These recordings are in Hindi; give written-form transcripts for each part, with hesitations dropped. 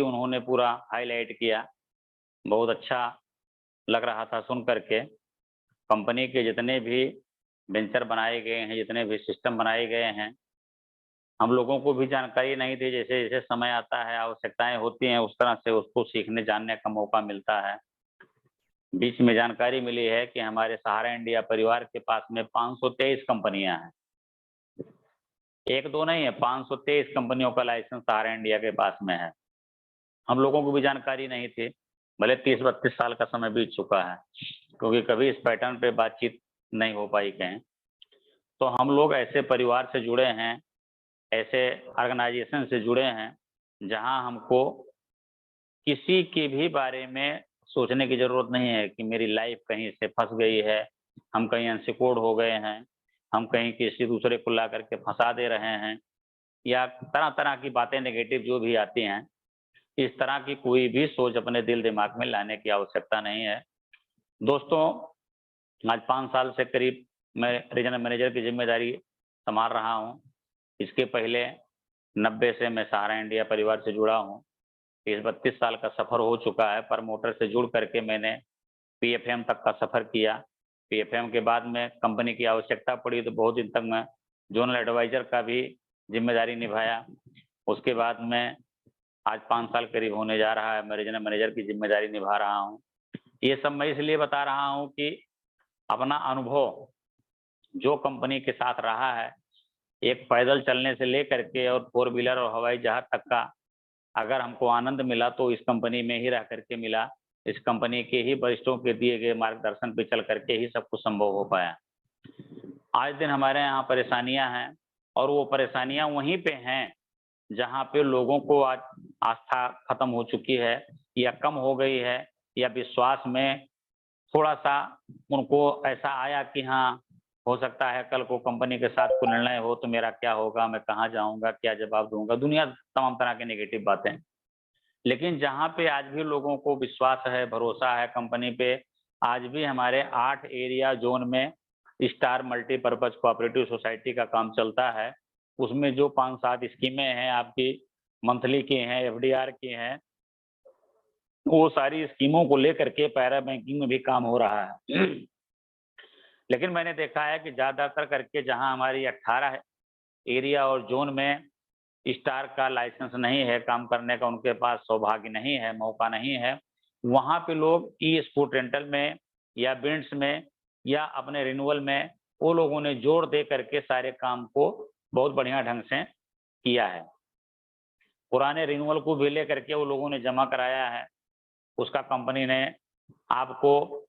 उन्होंने पूरा हाईलाइट किया। बहुत अच्छा लग रहा था सुन करके। कंपनी के जितने भी वेंचर बनाए गए हैं, जितने भी सिस्टम बनाए गए हैं, हम लोगों को भी जानकारी नहीं थी। जैसे जैसे समय आता है, आवश्यकताएं होती हैं, उस तरह से उसको सीखने जानने का मौका मिलता है। बीच में जानकारी मिली है कि हमारे सहारा इंडिया परिवार के पास में 523 कंपनियां हैं। एक दो नहीं है, 523 कंपनियों का लाइसेंस सहारा इंडिया के पास में है। हम लोगों को भी जानकारी नहीं थी, भले 30-32 साल का समय बीत चुका है, क्योंकि कभी इस पैटर्न पे बातचीत नहीं हो पाई कहीं। तो हम लोग ऐसे परिवार से जुड़े हैं, ऐसे ऑर्गेनाइजेशन से जुड़े हैं, जहां हमको किसी के भी बारे में सोचने की ज़रूरत नहीं है कि मेरी लाइफ कहीं से फँस गई है, हम कहीं अनसिक्योर्ड हो गए हैं, हम कहीं किसी दूसरे को ला करके फँसा दे रहे हैं, या तरह-तरह की बातें नेगेटिव जो भी आती हैं, इस तरह की कोई भी सोच अपने दिल दिमाग में लाने की आवश्यकता नहीं है। दोस्तों, आज 5 साल से करीब मैं रीजनल मैनेजर की ज़िम्मेदारी संभाल रहा हूँ। इसके पहले 90 से मैं सहारा इंडिया परिवार से जुड़ा हूँ। 30-32 साल का सफ़र हो चुका है। प्रमोटर से जुड़ करके मैंने पीएफएम तक का सफ़र किया। पीएफएम के बाद में कंपनी की आवश्यकता पड़ी तो बहुत दिन तक मैं जोनल एडवाइज़र का भी ज़िम्मेदारी निभाया। उसके बाद में आज 5 साल करीब होने जा रहा है, मैं रीजनल मैनेजर की ज़िम्मेदारी निभा रहा हूँ। ये सब मैं इसलिए बता रहा हूँ कि अपना अनुभव जो कंपनी के साथ रहा है, एक पैदल चलने से लेकर के और 4 व्हीलर और हवाई जहाज़ तक का अगर हमको आनंद मिला तो इस कंपनी में ही रह करके मिला। इस कंपनी के ही वरिष्ठों के दिए गए मार्गदर्शन पे चल करके ही सब कुछ संभव हो पाया। आज दिन हमारे यहाँ परेशानियाँ हैं, और वो परेशानियाँ वहीं पे हैं, जहाँ पे लोगों को आज आस्था खत्म हो चुकी है या कम हो गई है, या विश्वास में थोड़ा-सा उनको ऐसा आया कि हाँ, हो सकता है कल को कंपनी के साथ कोई निर्णय हो तो मेरा क्या होगा, मैं कहाँ जाऊँगा, क्या जवाब दूँगा, दुनिया तमाम तरह की नेगेटिव बातें। लेकिन जहाँ पे आज भी लोगों को विश्वास है, भरोसा है कंपनी पे, आज भी हमारे 8 एरिया ज़ोन में स्टार मल्टीपर्पज़ कोऑपरेटिव सोसाइटी का काम चलता है। उसमें जो 5-7 स्कीमें हैं आपकी मंथली की हैं, एफडीआर की हैं, वो सारी स्कीमों को लेकर के पैरा बैंकिंग में भी काम हो रहा है। लेकिन मैंने देखा है कि ज़्यादातर करके जहाँ हमारी 18 एरिया और ज़ोन में स्टार का लाइसेंस नहीं है, काम करने का उनके पास सौभाग्य नहीं है, मौका नहीं है, वहाँ पे लोग ई-स्कूट रेंटल में या बिड्स में या अपने रिन्यूअल में वो लोगों ने जोर दे करके सारे काम को बहुत बढ़िया ढंग से किया है। पुराने रिन्यूअल को भी लेकर के वो लोगों ने जमा कराया है। उसका कंपनी ने आपको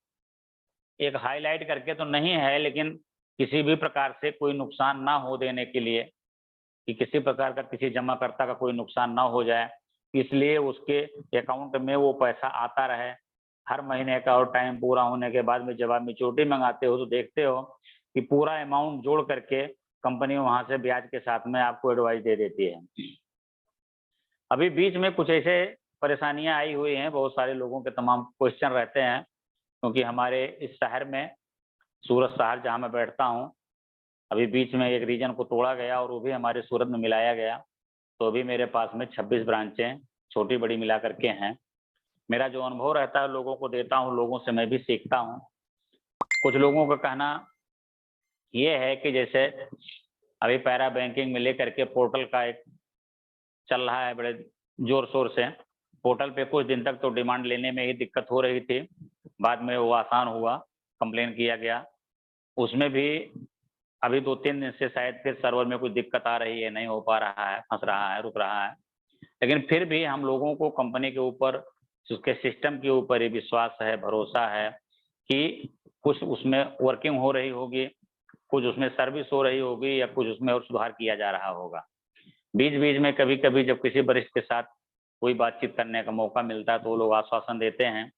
एक हाइलाइट करके तो नहीं है, लेकिन किसी भी प्रकार से कोई नुकसान ना हो देने के लिए, कि किसी प्रकार का किसी जमाकर्ता का कोई नुकसान ना हो जाए, इसलिए उसके अकाउंट में वो पैसा आता रहे। हर महीने का और टाइम पूरा होने के बाद में जब आप मैच्योरिटी मंगाते हो तो देखते हो कि पूरा अमाउंट जोड़ करके कंपनी वहाँ से ब्याज के साथ में आपको एडवाइस दे देती है। अभी बीच में कुछ ऐसे परेशानियाँ आई हुई हैं, बहुत सारे लोगों के तमाम क्वेश्चन रहते हैं, क्योंकि हमारे इस शहर में, सूरत शहर जहाँ मैं बैठता हूँ, अभी बीच में एक रीजन को तोड़ा गया और वो भी हमारे सूरत में मिलाया गया। तो अभी मेरे पास में 26 ब्रांचें छोटी-बड़ी मिला कर के हैं। मेरा जो अनुभव रहता है लोगों को देता हूँ, लोगों से मैं भी सीखता हूँ। कुछ लोगों का कहना ये है कि जैसे अभी पैरा बैंकिंग में लेकर के पोर्टल का एक चल रहा है बड़े ज़ोर-शोर से। पोर्टल पे कुछ दिन तक तो डिमांड लेने में ही दिक्कत हो रही थी, बाद में वो आसान हुआ, कंप्लेन किया गया। उसमें भी अभी 2-3 दिन से शायद फिर सर्वर में कुछ दिक्कत आ रही है, नहीं हो पा रहा है, फँस रहा है, रुक रहा है। लेकिन फिर भी हम लोगों को कंपनी के ऊपर, उसके सिस्टम के ऊपर ये विश्वास है, भरोसा है कि कुछ उसमें वर्किंग हो रही होगी, कुछ उसमें सर्विस हो रही होगी, या कुछ उसमें और सुधार किया जा रहा होगा। बीच-बीच में कभी-कभी जब किसी वरिष्ठ के साथ कोई बातचीत करने का मौका मिलता है, तो वो लोग आश्वासन देते हैं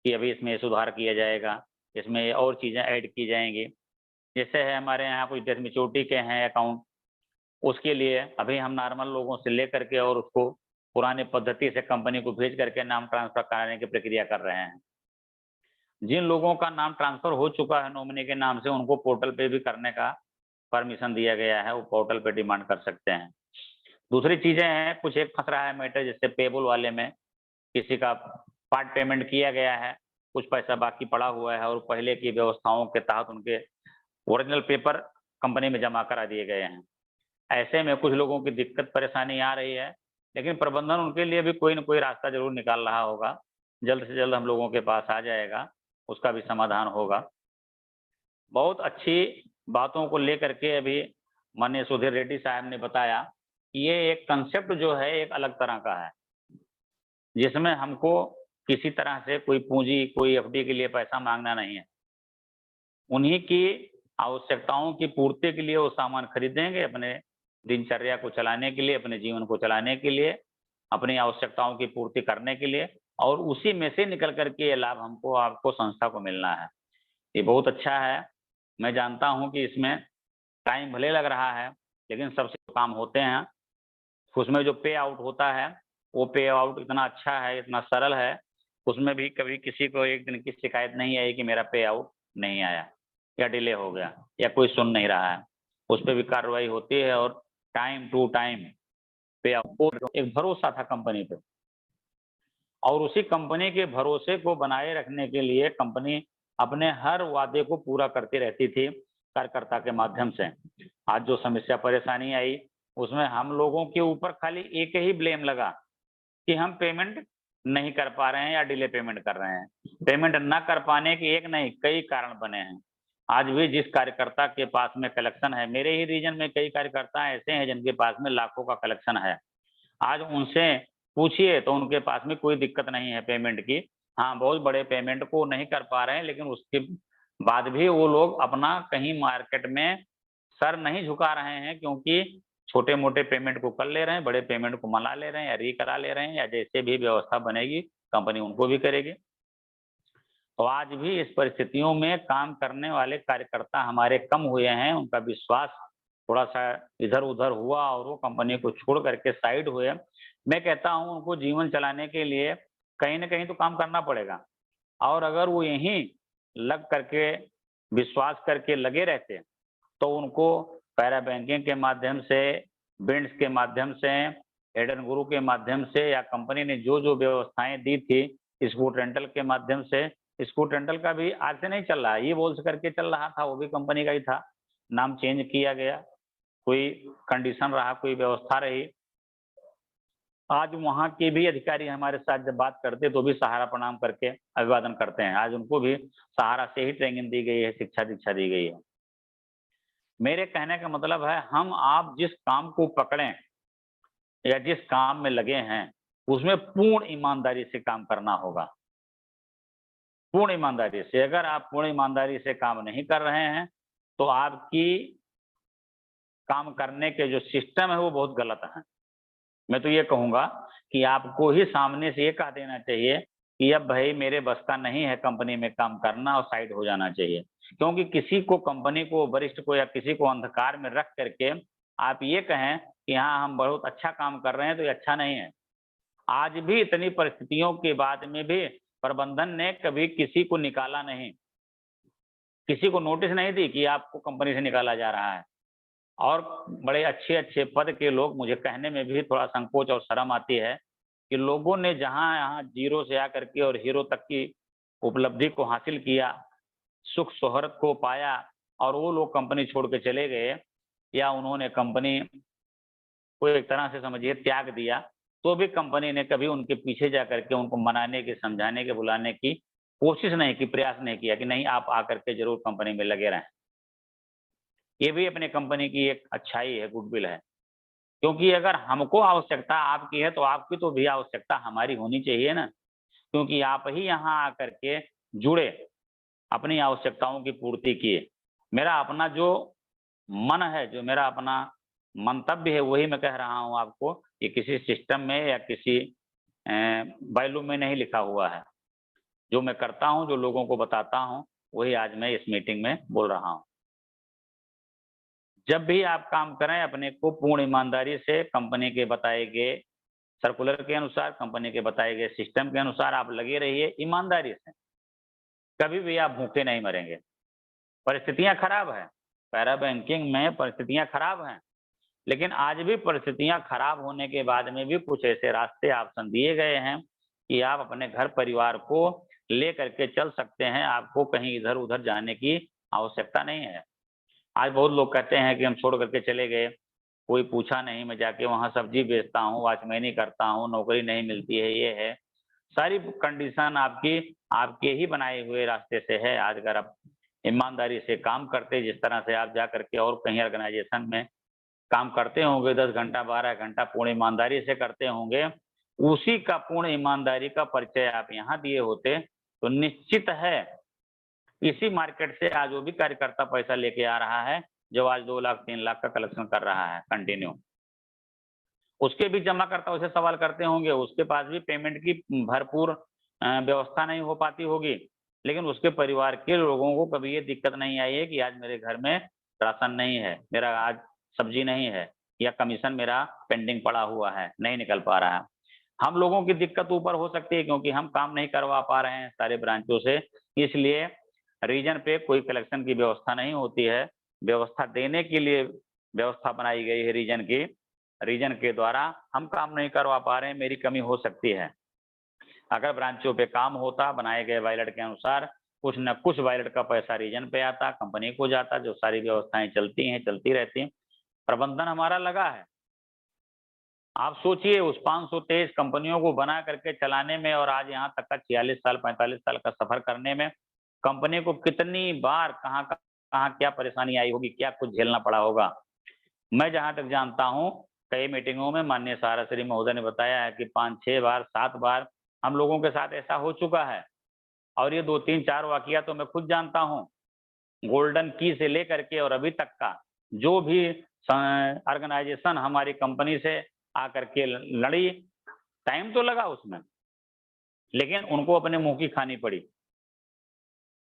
कि अभी इसमें ये सुधार किया जाएगा, इसमें ये और चीज़ें ऐड की जाएँगी। जैसे है हमारे यहाँ कुछ डेथ मैच्योरिटी के हैं अकाउंट, उसके लिए अभी हम नॉर्मल लोगों से लेकर के और उसको पुराने पद्धति से कंपनी को भेज करके नाम ट्रांसफ़र कराने की प्रक्रिया कर रहे हैं। जिन लोगों का नाम ट्रांसफ़र हो चुका है नॉमिनी के नाम से, उनको पोर्टल पे भी करने का परमिशन दिया गया है, वो पोर्टल पे डिमांड कर सकते हैं। दूसरी चीज़ें हैं, कुछ एक फँस रहा है मैटर, जैसे पेबल वाले में किसी का पार्ट पेमेंट किया गया है, कुछ पैसा बाकी पड़ा हुआ है और पहले की व्यवस्थाओं के तहत उनके ओरिजिनल पेपर कंपनी में जमा करा दिए गए हैं। ऐसे में कुछ लोगों की दिक्कत परेशानी आ रही है, लेकिन प्रबंधन उनके लिए भी कोई न कोई रास्ता ज़रूर निकाल रहा होगा। जल्द से जल्द हम लोगों के पास आ जाएगा, उसका भी समाधान होगा। बहुत अच्छी बातों को लेकर के अभी माननीय सुधीर रेड्डी साहब ने बताया कि ये एक कांसेप्ट जो है एक अलग तरह का है, जिसमें हमको किसी तरह से कोई पूँजी, कोई एफडी के लिए पैसा माँगना नहीं है। उन्हीं की आवश्यकताओं की पूर्ति के लिए वो सामान खरीदेंगे, अपने दिनचर्या को चलाने के लिए, अपने जीवन को चलाने के लिए, अपनी आवश्यकताओं की पूर्ति करने के लिए, और उसी में से निकल कर के ये लाभ हमको, आपको, संस्था को मिलना है। ये बहुत अच्छा है। मैं जानता हूँ कि इसमें टाइम भले लग रहा है, लेकिन सबसे काम होते हैं। उसमें जो पे आउट होता है, वो पे आउट इतना अच्छा है, इतना सरल है, उसमें भी कभी किसी को एक दिन की शिकायत नहीं आई कि मेरा पे आउट नहीं आया या डिले हो गया या कोई सुन नहीं रहा है। उस पे भी कार्रवाई होती है और टाइम टू टाइम पे आउट। एक भरोसा था कंपनी पे, और उसी कंपनी के भरोसे को बनाए रखने के लिए कंपनी अपने हर वादे को पूरा करती रहती थी कार्यकर्ता के माध्यम से। आज जो समस्या परेशानी आई, उसमें हम लोगों के ऊपर खाली एक ही ब्लेम लगा कि हम पेमेंट नहीं कर पा रहे हैं या डिले पेमेंट कर रहे हैं। पेमेंट ना कर पाने के एक नहीं, कई कारण बने हैं। आज भी जिस कार्यकर्ता के पास में कलेक्शन है, मेरे ही रीजन में कई कार्यकर्ता ऐसे हैं जिनके पास में लाखों का कलेक्शन है। आज उनसे पूछिए तो उनके पास में कोई दिक्कत नहीं है पेमेंट की। हाँ, बहुत बड़े पेमेंट को नहीं कर पा रहे हैं, लेकिन उसके बाद भी वो लोग अपना कहीं मार्केट में सर नहीं झुका रहे हैं, क्योंकि छोटे-मोटे पेमेंट को कर ले रहे हैं, बड़े पेमेंट को मना ले रहे हैं या करा ले रहे हैं, या जैसे भी व्यवस्था बनेगी, कंपनी उनको भी करेगी। तो आज भी इस परिस्थितियों में काम करने वाले कार्यकर्ता हमारे कम हुए हैं, उनका विश्वास थोड़ा-सा इधर-उधर हुआ और वो कंपनी को छोड़ कर के साइड हुए। मैं कहता हूँ उनको जीवन चलाने के लिए कहीं न कहीं तो काम करना पड़ेगा, और अगर वो यहीं लग करके, विश्वास करके लगे रहते, तो उनको पैरा बैंकिंग के माध्यम से, बिल्ड्स के माध्यम से, एडेन गुरु के माध्यम से, या कंपनी ने जो-जो व्यवस्थाएँ दी थी, स्कूट रेंटल के माध्यम से, स्कूट रेंटल का भी आज से नहीं चल रहा है, ये बोल करके चल रहा था, वो भी कंपनी का ही था। नाम चेंज किया गया, कोई कंडीशन रहा, कोई व्यवस्था रही। आज वहाँ के भी अधिकारी हमारे साथ जब बात करते, तो भी सहारा प्रणाम करके अभिवादन करते हैं। आज उनको भी सहारा से ही ट्रेनिंग दी गई है, शिक्षा-दीक्षा दी गई है। मेरे कहने का मतलब है, हम आप जिस काम को पकड़ें या जिस काम में लगे हैं, उसमें पूर्ण ईमानदारी से काम करना होगा। पूर्ण ईमानदारी से, अगर आप पूर्ण ईमानदारी से काम नहीं कर रहे हैं, तो आपकी काम करने के जो सिस्टम है वो बहुत गलत है। मैं तो ये कहूँगा कि आपको ही सामने से ये कह देना चाहिए कि अब भई मेरे बस का नहीं है कंपनी में काम करना, और साइड हो जाना चाहिए। क्योंकि किसी को, कंपनी को, वरिष्ठ को या किसी को अंधकार में रख करके आप ये कहें कि हाँ, हम बहुत अच्छा काम कर रहे हैं, तो ये अच्छा नहीं है। आज भी इतनी परिस्थितियों के बाद में भी प्रबंधन ने कभी किसी को निकाला नहीं, किसी को नोटिस नहीं दी कि आपको कंपनी से निकाला जा रहा है। और बड़े अच्छे-अच्छे पद के लोग, मुझे कहने में भी थोड़ा संकोच और शर्म आती है कि लोगों ने जहाँ यहाँ ज़ीरो से आकर के और हीरो तक की उपलब्धि को हासिल किया, सुख शोहरत को पाया, और वो लोग कंपनी छोड़ के चले गए, या उन्होंने कंपनी को एक तरह से समझिए त्याग दिया, तो भी कंपनी ने कभी उनके पीछे जा कर के उनको मनाने की, समझाने के, बुलाने की कोशिश नहीं की, प्रयास नहीं किया कि नहीं, आप आकर के ज़रूर कंपनी में लगे रहें। ये भी अपने कंपनी की एक अच्छाई है, गुडविल है। क्योंकि अगर हमको आवश्यकता आपकी है, तो आपकी तो भी आवश्यकता हमारी होनी चाहिए ना, क्योंकि आप ही यहाँ आकर के जुड़े, अपनी आवश्यकताओं की पूर्ति किए। मेरा अपना जो मन है, जो मेरा अपना मंतव्य है, वही मैं कह रहा हूँ आपको, ये किसी सिस्टम में या किसी वैल्यू में नहीं लिखा हुआ है। जो मैं करता हूँ, जो लोगों को बताता हूँ, वही आज मैं इस मीटिंग में बोल रहा हूँ। जब भी आप काम करें, अपने को पूर्ण ईमानदारी से कंपनी के बताए गए सर्कुलर के अनुसार, कंपनी के बताए गए सिस्टम के अनुसार आप लगे रहिए ईमानदारी से। कभी भी आप भूखे नहीं मरेंगे। परिस्थितियाँ खराब हैं, पैरा बैंकिंग में परिस्थितियाँ खराब हैं, लेकिन आज भी परिस्थितियां खराब होने के बाद में भी कुछ ऐसे रास्ते ऑप्शन दिए गए हैं कि आप अपने घर परिवार को ले करके चल सकते हैं, आपको कहीं इधर उधर जाने की आवश्यकता नहीं है। आज बहुत लोग कहते हैं कि हम छोड़ करके चले गए, कोई पूछा नहीं, मैं जाके वहाँ सब्जी बेचता हूँ, वॉचमैनी करता हूँ, नौकरी नहीं मिलती है, ये है। सारी कंडीशन आपकी आपके ही बनाए हुए रास्ते से है। आज अगर आप ईमानदारी से काम करते, जिस तरह से आप जा करके और कहीं ऑर्गेनाइजेशन में काम करते होंगे 10 घंटा 12 घंटा पूर्ण ईमानदारी से करते होंगे, उसी का पूर्ण ईमानदारी का परिचय आप यहाँ दिए होते तो निश्चित है इसी मार्केट से आज वो भी कार्यकर्ता पैसा लेके आ रहा है, जो आज 2 लाख 3 लाख का कलेक्शन कर रहा है कंटिन्यू। उसके भी जमाकर्ता उसे सवाल करते होंगे, उसके पास भी पेमेंट की भरपूर व्यवस्था नहीं हो पाती होगी, लेकिन उसके परिवार के लोगों को कभी ये दिक्कत नहीं आई है कि आज मेरे घर में राशन नहीं है, मेरा आज सब्जी नहीं है, या कमीशन मेरा पेंडिंग पड़ा हुआ है, नहीं निकल पा रहा है। हम लोगों की दिक्कत ऊपर हो सकती है क्योंकि हम काम नहीं करवा पा रहे हैं सारे ब्रांचों से, इसलिए रीजन पे कोई कलेक्शन की व्यवस्था नहीं होती है। व्यवस्था देने के लिए व्यवस्था बनाई गई है रीजन की, रीजन के द्वारा हम काम नहीं करवा पा रहे हैं, मेरी कमी हो सकती है। अगर ब्रांचों पे काम होता बनाए गए वायलेट के अनुसार, कुछ न कुछ वायलेट का पैसा रीजन पे आता, कंपनी को जाता, जो सारी व्यवस्थाएं चलती हैं चलती रहती हैं। प्रबंधन हमारा लगा है। आप सोचिए उस 523 कंपनियों को बना करके चलाने में और आज यहाँ तक का 46 साल 45 साल का सफर करने में कंपनी को कितनी बार कहाँ कहाँ क्या परेशानी आई होगी, क्या कुछ झेलना पड़ा होगा। मैं जहाँ तक जानता हूँ कई मीटिंगों में माननीय सहारा श्री महोदय ने बताया है कि 5-6 बार 7 बार हम लोगों के साथ ऐसा हो चुका है, और ये 2-3-4 वाकया तो मैं खुद जानता हूँ। गोल्डन की से लेकर के और अभी तक का जो भी ऑर्गेनाइजेशन हमारी कंपनी से आकर के लड़ी, टाइम तो लगा उसमें, लेकिन उनको अपने मुंह की खानी पड़ी,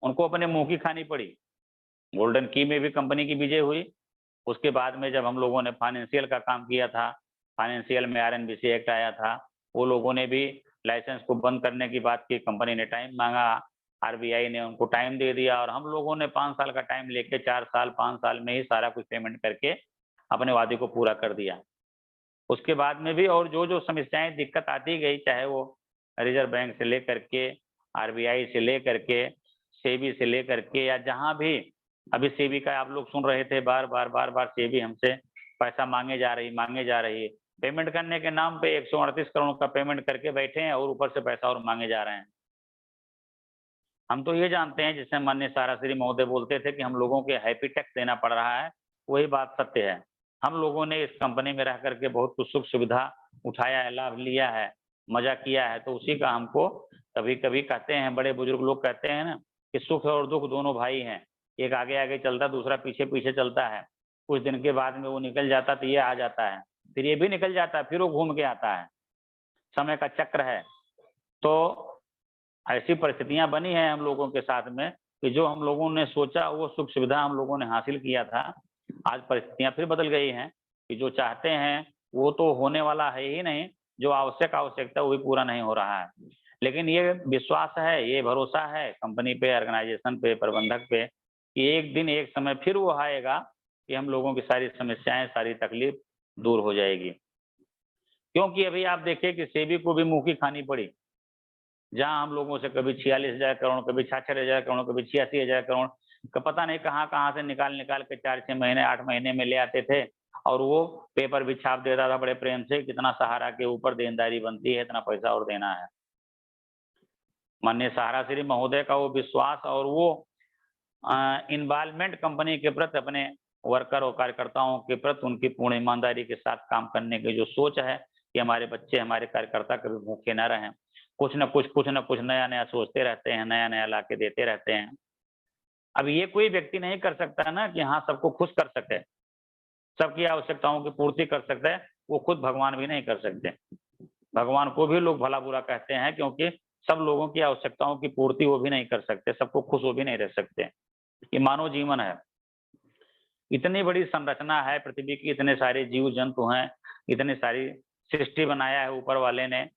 उनको अपने मुंह की खानी पड़ी। गोल्डन की में भी कंपनी की विजय हुई। उसके बाद में जब हम लोगों ने फाइनेंशियल का काम किया था, फाइनेंशियल में आरएनबीसी एक्ट आया था, वो लोगों ने भी लाइसेंस को बंद करने की बात की, कंपनी ने टाइम मांगा, आरबीआई ने उनको टाइम दे दिया और हम लोगों ने 5 साल का टाइम लेके 4 साल 5 साल में ही सारा कुछ पेमेंट करके अपने वादे को पूरा कर दिया। उसके बाद में भी और जो समस्याएं दिक्कत आती गई, चाहे वो रिजर्व बैंक से लेकर के, आरबीआई से लेकर के, सेबी से लेकर के, या जहां भी अभी सेबी का आप लोग सुन रहे थे, बार बार सेबी हमसे पैसा मांगे जा रही है। पेमेंट करने के नाम पे 138 करोड़ का पेमेंट करके बैठे हैं और ऊपर से पैसा और मांगे जा रहे हैं। हम तो ये जानते हैं, जिससे माननीय सहारा श्री महोदय बोलते थे कि हम लोगों के हैप्पी टैक्स देना पड़ रहा है, वही बात सत्य है। हम लोगों ने इस कंपनी में रह करके बहुत कुछ सुख सुविधा उठाया है, लाभ लिया है, मजा किया है, तो उसी का हमको कभी कभी कहते हैं, बड़े बुजुर्ग लोग कहते हैं ना कि सुख और दुख दोनों भाई हैं, एक आगे आगे चलता दूसरा पीछे पीछे चलता है। कुछ दिन के बाद में वो निकल जाता तो ये आ जाता है, फिर ये भी निकल जाता है, फिर वो घूम के आता है, समय का चक्र है। तो ऐसी परिस्थितियां बनी हैं हम लोगों के साथ में कि जो हम लोगों ने सोचा वो सुख सुविधा हम लोगों ने हासिल किया था, आज परिस्थितियां फिर बदल गई हैं कि जो चाहते हैं वो तो होने वाला है ही नहीं, जो आवश्यकता वही पूरा नहीं हो रहा है। लेकिन ये विश्वास है, ये भरोसा है कंपनी पे, ऑर्गेनाइजेशन पे, प्रबंधक पे कि एक दिन एक समय फिर वो आएगा कि हम लोगों की सारी समस्याएं सारी तकलीफ दूर हो जाएगी। क्योंकि अभी आप देखिए कि सेबी को भी मुंह की खानी पड़ी, जहां हम लोगों से कभी 46,000 करोड़, कभी 66,000 करोड़, कभी 86,000 करोड़ का पता नहीं कहाँ कहाँ से निकाल निकाल के 4-6 महीने 8 महीने में ले आते थे, और वो पेपर भी छाप देता था बड़े प्रेम से, कितना सहारा के ऊपर देनदारी बनती है, इतना पैसा और देना है। माननीय सहारा श्री महोदय का वो विश्वास और वो इन्वॉल्वमेंट कंपनी के प्रति, अपने वर्कर और कार्यकर्ताओं के प्रति उनकी पूर्ण ईमानदारी के साथ काम करने की जो सोच है कि हमारे बच्चे, हमारे कार्यकर्ता कभी भूखे न रहें, कुछ न कुछ नया नया सोचते रहते हैं, नया नया ला के देते रहते हैं। अब ये कोई व्यक्ति नहीं कर सकता ना कि हाँ सबको खुश कर सके, सबकी आवश्यकताओं की पूर्ति कर सकता है, वो खुद भगवान भी नहीं कर सकते। भगवान को भी लोग भला बुरा कहते हैं, क्योंकि सब लोगों की आवश्यकताओं की पूर्ति वो भी नहीं कर सकते, सबको खुश वो भी नहीं रह सकते। ये मानव जीवन है, इतनी बड़ी संरचना है पृथ्वी की, इतने सारे जीव जंतु हैं, इतनी सारी सृष्टि बनाया है ऊपर वाले ने,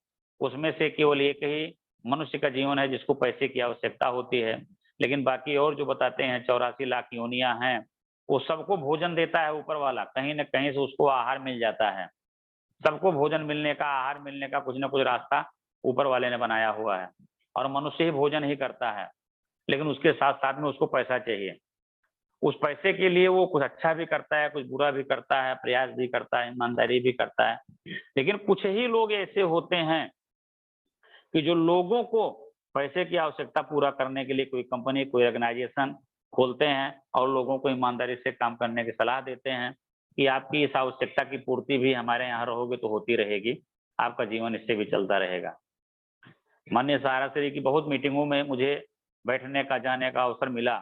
उसमें से केवल एक ही मनुष्य का जीवन है जिसको पैसे की आवश्यकता होती है। लेकिन बाकी और जो बताते हैं 84 लाख योनियां हैं, वो सबको भोजन देता है ऊपर वाला, कहीं न कहीं से उसको आहार मिल जाता है। सबको भोजन मिलने का, आहार मिलने का कुछ न कुछ रास्ता ऊपर वाले ने बनाया हुआ है और मनुष्य ही भोजन ही करता है, लेकिन उसके साथ-साथ में उसको पैसा चाहिए। उस पैसे के लिए वो कुछ अच्छा भी करता है, कुछ बुरा भी करता है, प्रयास भी करता है, ईमानदारी भी करता है। लेकिन कुछ ही लोग ऐसे होते हैं कि जो लोगों को पैसे की आवश्यकता पूरा करने के लिए कोई कंपनी, कोई ऑर्गेनाइजेशन खोलते हैं और लोगों को ईमानदारी से काम करने की सलाह देते हैं कि आपकी इस आवश्यकता की पूर्ति भी हमारे यहाँ रहोगे तो होती रहेगी, आपका जीवन इससे भी चलता रहेगा। माननीय सहारा श्री की बहुत मीटिंगों में मुझे बैठने का, जाने का अवसर मिला,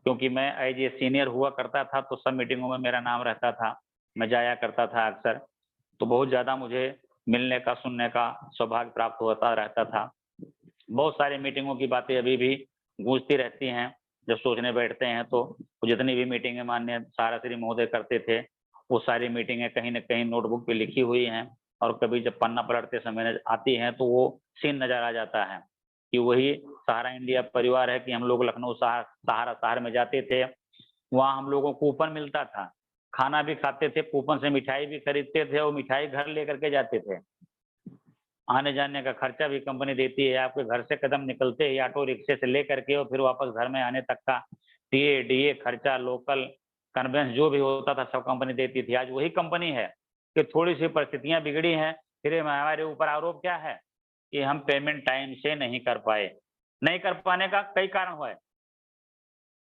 क्योंकि मैं एज ए सीनियर हुआ करता था, तो सब मीटिंगों में मेरा नाम रहता था, मैं जाया करता था अक्सर। तो बहुत ज़्यादा मुझे मिलने का, सुनने का सौभाग्य प्राप्त होता रहता था। बहुत सारी मीटिंगों की बातें अभी भी गूंजती रहती हैं, जब सोचने बैठते हैं तो। जितनी भी मीटिंगें माननीय सहारा श्री महोदय करते थे, वो सारी मीटिंगें कहीं न कहीं नोटबुक पे लिखी हुई हैं और कभी जब पन्ना पलटते समय आती हैं, तो वो सीन नज़र आ जाता है कि वही सहारा इंडिया परिवार है कि हम लोग लखनऊ सहारा शहर में जाते थे, वहाँ हम लोगों को कूपन मिलता था, खाना भी खाते थे, कूपन से मिठाई भी खरीदते थे और मिठाई घर लेकर के जाते थे। आने-जाने का खर्चा भी कंपनी देती है, आपके घर से कदम निकलते ही ऑटो रिक्शे से लेकर के और फिर वापस घर में आने तक का टीए, डीए खर्चा, लोकल कन्वेंस जो भी होता था सब कंपनी देती थी। आज वही कंपनी है कि थोड़ी-सी परिस्थितियाँ बिगड़ी हैं, फिर हमारे ऊपर आरोप क्या है कि हम पेमेंट टाइम से नहीं कर पाए। नहीं कर पाने का कई कारण हुए,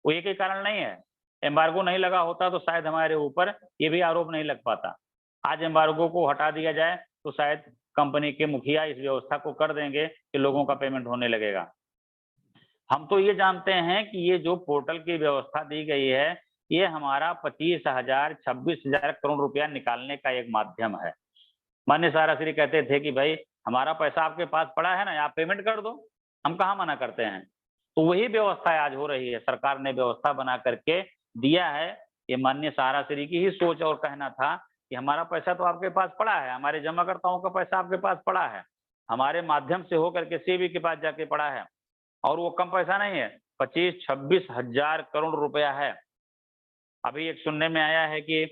वो एक ही कारण नहीं है। एम्बार्गो नहीं लगा होता तो शायद हमारे ऊपर ये भी आरोप नहीं लग पाता। आज एम्बार्गो को हटा दिया जाए तो शायद कंपनी के मुखिया इस व्यवस्था को कर देंगे कि लोगों का पेमेंट होने लगेगा। हम तो ये जानते हैं कि ये जो पोर्टल की व्यवस्था दी गई है, ये हमारा 25,000 26,000 करोड़ रुपया निकालने का एक माध्यम है। माननीय सहारा श्री कहते थे कि भाई हमारा पैसा आपके पास पड़ा है ना, आप पेमेंट कर दो, हम कहाँ मना करते हैं। तो वही व्यवस्था आज हो रही है, सरकार ने व्यवस्था बना करके दिया है। ये माननीय सहारा श्री की ही सोच और कहना था कि हमारा पैसा तो आपके पास पड़ा है, हमारे जमाकर्ताओं का पैसा आपके पास पड़ा है, हमारे माध्यम से होकर के सेबी के पास जाके पड़ा है और वो कम पैसा नहीं है, 25-26 हजार करोड़ रुपया है। अभी एक सुनने में आया है कि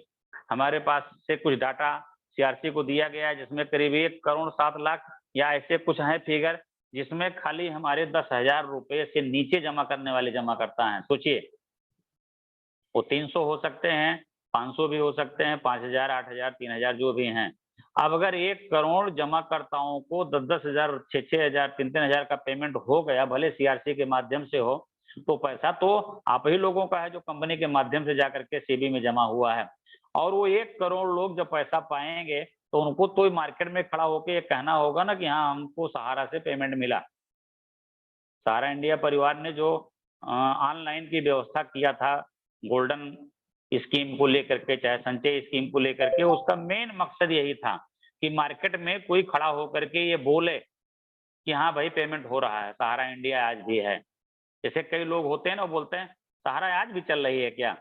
हमारे पास से कुछ डाटा सीआरसी को दिया गया है जिसमें करीब 1 करोड़ 7 लाख या ऐसे कुछ हैं फिगर, जिसमें खाली हमारे 10,000 रुपए से नीचे जमा करने वाले जमाकर्ता हैं। सोचिए, वो 300 हो सकते हैं, 500 भी हो सकते हैं, 5,000, 8,000, 3,000 जो भी हैं। अब अगर 1 करोड़ जमाकर्ताओं को 10-10 हज़ार, 6-6 हज़ार, 3-3 हज़ार का पेमेंट हो गया, भले सीआरसी के माध्यम से हो, तो पैसा तो आप ही लोगों का है जो कंपनी के माध्यम से जाकर के सेबी में जमा हुआ है। और वो 1 करोड़ लोग जब पैसा पाएँगे, तो उनको तो मार्केट में खड़ा होके ये कहना होगा ना कि हाँ, हमको सहारा से पेमेंट मिला। सहारा इंडिया परिवार ने जो ऑनलाइन की व्यवस्था किया था, गोल्डन स्कीम को लेकर के, चाहे संचय स्कीम को लेकर के, उसका मेन मकसद यही था कि मार्केट में कोई खड़ा होकर के ये बोले कि हाँ भाई पेमेंट हो रहा है, सहारा इंडिया आज भी है। जैसे कई लोग होते हैं ना, वो बोलते हैं, सहारा आज भी चल रही है क्या?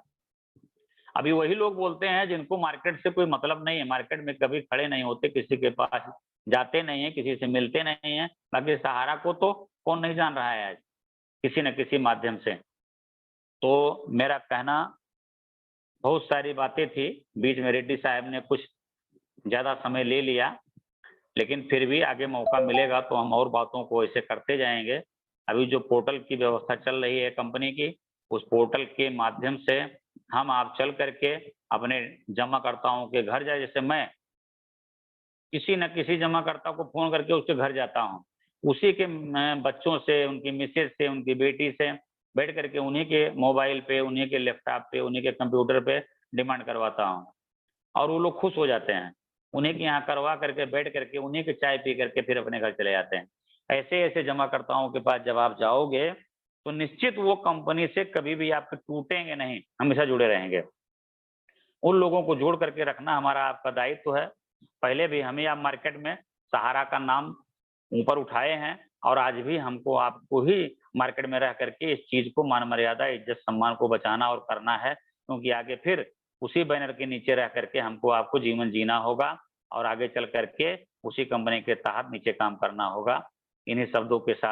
अभी वही लोग बोलते हैं जिनको मार्केट से कोई मतलब नहीं है, मार्केट में कभी खड़े नहीं होते, किसी के पास जाते नहीं हैं, किसी से मिलते नहीं हैं। बाकी सहारा को तो कौन नहीं जान रहा है आज, किसी न किसी माध्यम से। तो मेरा कहना, बहुत सारी बातें थी, बीच में रेड्डी साहब ने कुछ ज़्यादा समय ले लिया, लेकिन फिर भी आगे मौका मिलेगा तो हम और बातों को ऐसे करते जाएँगे। अभी जो पोर्टल की व्यवस्था चल रही है कंपनी की, उस पोर्टल के माध्यम से हम आप चल कर के अपने जमाकर्ताओं के घर जाए, जैसे मैं किसी न किसी जमाकर्ता को फ़ोन करके उसके घर जाता हूँ। उसी के मैं बच्चों से, उनकी मिसेज़ से, उनकी बेटी से बैठ कर के उन्हीं के मोबाइल पे, उन्हीं के लैपटॉप पे, उन्हीं के कंप्यूटर पे डिमांड करवाता हूँ और वो लोग खुश हो जाते हैं। उन्हीं के यहाँ करवा करके, बैठ करके, उन्हीं की चाय पी करके फिर अपने घर चले जाते हैं। ऐसे-ऐसे जमाकर्ताओं के पास जब आप जाओगे, तो निश्चित वो कंपनी से कभी भी आप टूटेंगे नहीं, हमेशा जुड़े रहेंगे। उन लोगों को जोड़ करके रखना हमारा आपका दायित्व है। पहले भी हम ही आप मार्केट में सहारा का नाम ऊपर उठाए हैं और आज भी हमको आपको ही मार्केट में रह करके इस चीज़ को मान मर्यादा, इज़्ज़त, सम्मान को बचाना और करना है, क्योंकि आगे फिर उसी बैनर के नीचे रह करके हमको आपको जीवन जीना होगा और आगे चल करके उसी कंपनी के तहत नीचे काम करना होगा। इन्हीं शब्दों के साथ